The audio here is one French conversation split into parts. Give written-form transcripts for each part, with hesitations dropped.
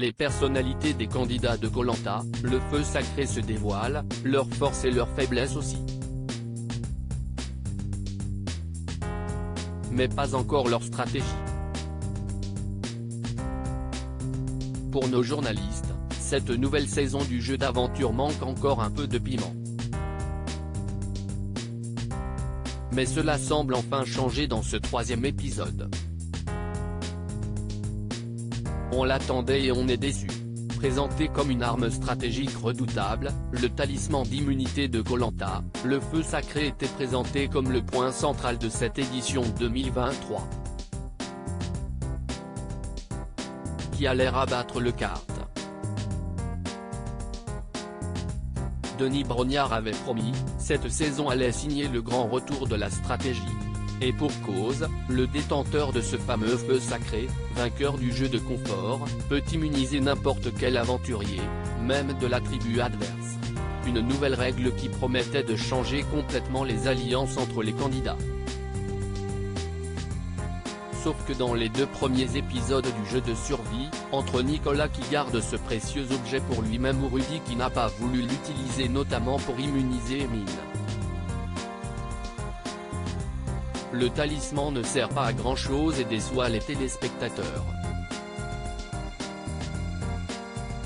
Les personnalités des candidats de Koh Lanta, le feu sacré se dévoilent, leurs forces et leurs faiblesses aussi. Mais pas encore leur stratégie. Pour nos journalistes, cette nouvelle saison du jeu d'aventure manque encore un peu de piment. Mais cela semble enfin changer dans ce troisième épisode. On l'attendait et on est déçu. Présenté comme une arme stratégique redoutable, le talisman d'immunité de Koh Lanta, le feu sacré était présenté comme le point central de cette édition 2023. Qui allait rabattre le cartes. Denis Brognard avait promis, cette saison allait signer le grand retour de la stratégie. Et pour cause, le détenteur de ce fameux feu sacré, vainqueur du jeu de confort, peut immuniser n'importe quel aventurier, même de la tribu adverse. Une nouvelle règle qui promettait de changer complètement les alliances entre les candidats. Sauf que dans les 2 premiers épisodes du jeu de survie, entre Nicolas qui garde ce précieux objet pour lui-même ou Rudy qui n'a pas voulu l'utiliser notamment pour immuniser Emine. Le talisman ne sert pas à grand chose et déçoit les téléspectateurs.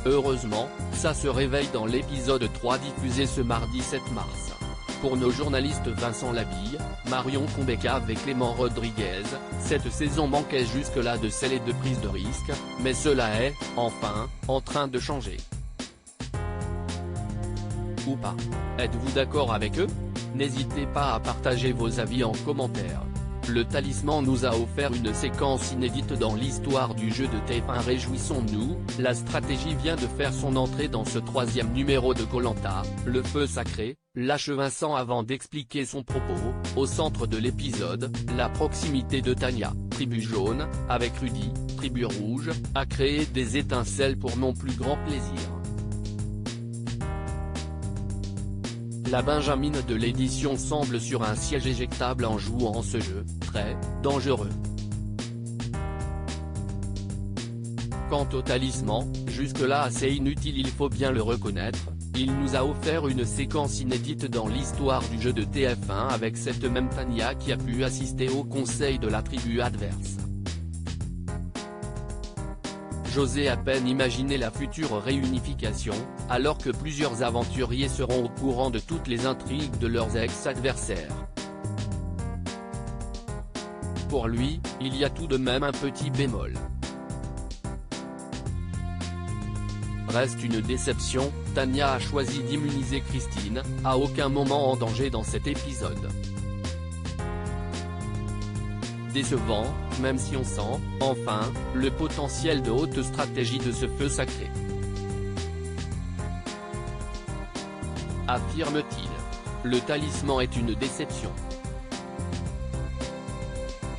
Heureusement, ça se réveille dans l'épisode 3 diffusé ce mardi 7 mars. Pour nos journalistes Vincent Labille, Marion Combeka et Clément Rodriguez, cette saison manquait jusque-là de sel et de prise de risque, mais cela est, enfin, en train de changer. Ou pas. Êtes-vous d'accord avec eux ? N'hésitez pas à partager vos avis en commentaire. Le talisman nous a offert une séquence inédite dans l'histoire du jeu de TF1. Réjouissons-nous, la stratégie vient de faire son entrée dans ce 3e numéro de Koh Lanta, le feu sacré, lâche Vincent avant d'expliquer son propos. Au centre de l'épisode, la proximité de Tania, tribu jaune, avec Rudy, tribu rouge, a créé des étincelles pour mon plus grand plaisir. La Benjamine de l'édition semble sur un siège éjectable en jouant ce jeu, très dangereux. Quant au talisman, jusque-là assez inutile il faut bien le reconnaître, il nous a offert une séquence inédite dans l'histoire du jeu de TF1 avec cette même Tania qui a pu assister au conseil de la tribu adverse. J'osais à peine imaginer la future réunification, alors que plusieurs aventuriers seront au courant de toutes les intrigues de leurs ex-adversaires. Pour lui, il y a tout de même un petit bémol. Reste une déception, Tania a choisi d'immuniser Christine, à aucun moment en danger dans cet épisode. Décevant, même si on sent, enfin, le potentiel de haute stratégie de ce feu sacré. Affirme-t-il. Le talisman est une déception.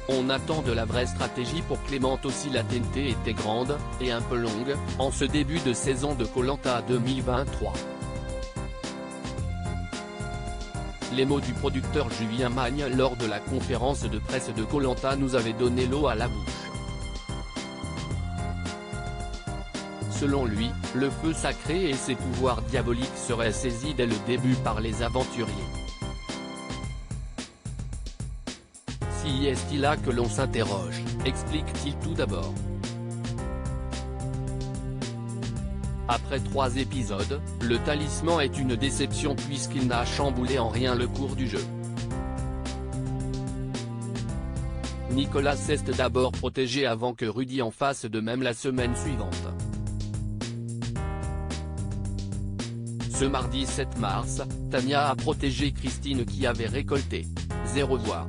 On attend de la vraie stratégie pour Clément aussi. La TNT était grande, et un peu longue, en ce début de saison de Koh Lanta 2023. Les mots du producteur Julien Magne lors de la conférence de presse de Koh Lanta nous avaient donné l'eau à la bouche. Selon lui, le feu sacré et ses pouvoirs diaboliques seraient saisis dès le début par les aventuriers. Si est-il là que l'on s'interroge, explique-t-il tout d'abord. Après 3 épisodes, le talisman est une déception puisqu'il n'a chamboulé en rien le cours du jeu. Nicolas est d'abord protégé avant que Rudy en fasse de même la semaine suivante. Ce mardi 7 mars, Tania a protégé Christine qui avait récolté 0 voix.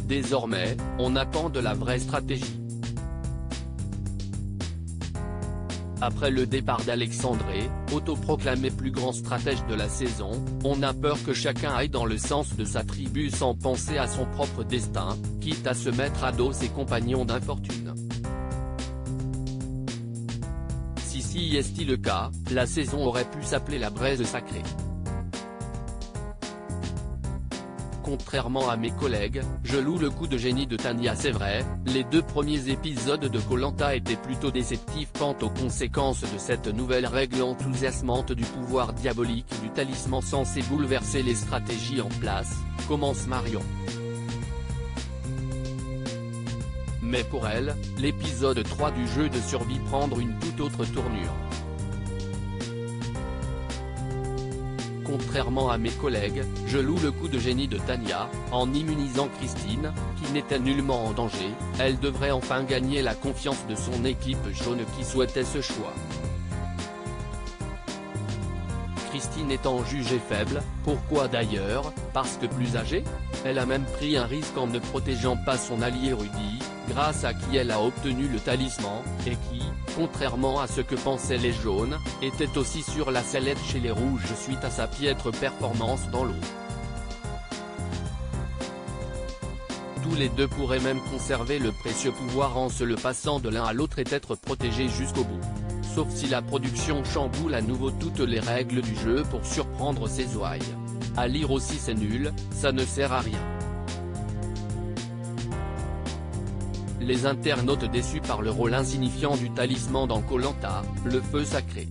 Désormais, on attend de la vraie stratégie. Après le départ d'Alexandré, autoproclamé plus grand stratège de la saison, on a peur que chacun aille dans le sens de sa tribu sans penser à son propre destin, quitte à se mettre à dos ses compagnons d'infortune. Si est-il le cas, la saison aurait pu s'appeler la braise sacrée. Contrairement à mes collègues, je loue le coup de génie de Tania. C'est vrai, les 2 premiers épisodes de Koh-Lanta étaient plutôt déceptifs quant aux conséquences de cette nouvelle règle enthousiasmante du pouvoir diabolique du talisman censé bouleverser les stratégies en place, commence Marion. Mais pour elle, l'épisode 3 du jeu de survie prend une toute autre tournure. Contrairement à mes collègues, je loue le coup de génie de Tania, en immunisant Christine, qui n'était nullement en danger. Elle devrait enfin gagner la confiance de son équipe jaune qui souhaitait ce choix. Christine étant jugée faible, pourquoi d'ailleurs? Parce que plus âgée? Elle a même pris un risque en ne protégeant pas son allié Rudy, grâce à qui elle a obtenu le talisman, et qui, contrairement à ce que pensaient les jaunes, était aussi sur la sellette chez les rouges suite à sa piètre performance dans l'eau. Tous les 2 pourraient même conserver le précieux pouvoir en se le passant de l'un à l'autre et être protégés jusqu'au bout. Sauf si la production chamboule à nouveau toutes les règles du jeu pour surprendre ses ouailles. À lire aussi c'est nul, ça ne sert à rien. Les internautes déçus par le rôle insignifiant du talisman dans Koh-Lanta, le feu sacré.